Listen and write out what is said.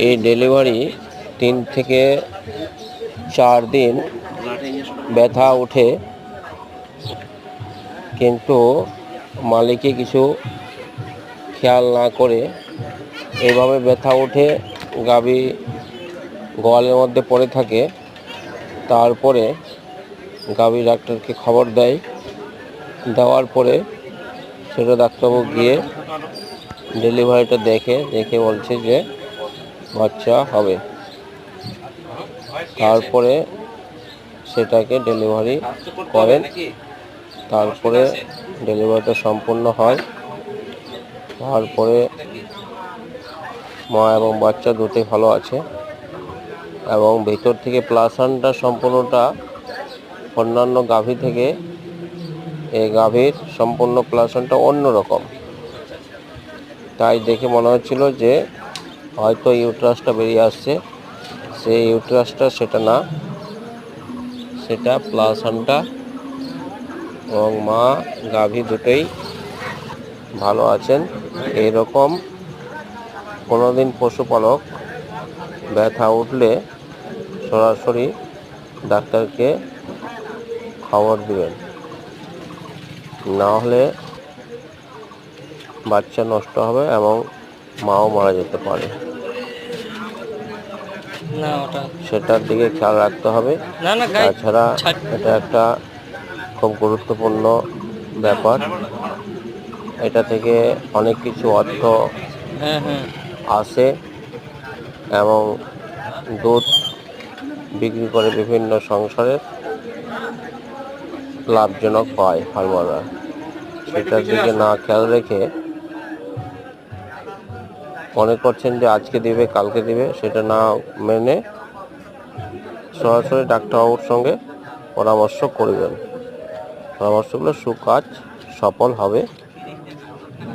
এই ডেলিভারি 3 থেকে 4 দিন ব্যথা ওঠে, কিন্তু মালিকে কিছু খেয়াল না করে এইভাবে ব্যথা ওঠে, গাভী গোয়ালের মধ্যে পড়ে থাকে। তারপরে গাভী ডাক্তারকে খবর দেয়, দেওয়ার পরে সেটা ডাক্তারবাবু গিয়ে ডেলিভারিটা দেখে বলছে যে বাচ্চা হবে। তারপরে সেটাকে ডেলিভারি করেন, তারপরে ডেলিভারিটা সম্পূর্ণ হয়। তারপরে মা এবং বাচ্চা দুটোই ভালো আছে, এবং ভেতর থেকে প্লাসনটা সম্পূর্ণটা অন্যান্য গাভী থেকে এই গাভীর সম্পূর্ণ প্লাসনটা অন্যরকম। তাই দেখে মনে হচ্ছিল যে হয়তো ইউট্রাসটা বেরিয়ে আসছে, সেই ইউট্রাসটা সেটা না, সেটা প্লাসনটা। এবং মা গাভী দুটোই ভালো আছেন। এইরকম কোনোদিন পশুপালক ব্যথা উঠলে সরাসরি ডাক্তারকে খবর দিবেন, না হলে বাচ্চা নষ্ট হবে এবং মাও মারা যেতে পারে। সেটার দিকে খেয়াল রাখতে হবে। তাছাড়া এটা একটা খুব গুরুত্বপূর্ণ ব্যাপার। এটা থেকে অনেক কিছু অর্থ আসে এবং দুধ বিক্রি করে বিভিন্ন সংসারের লাভজনক হয় ফার্মাররা। সেটার দিকে না খেয়াল রেখে মনে করছেন যে আজকে দিবে কালকে দিবে, সেটা না মেনে সরাসরি ডাক্তারবাবুর সঙ্গে পরামর্শ করবেন। পরামর্শ করলে সুকাজ সফল হবে।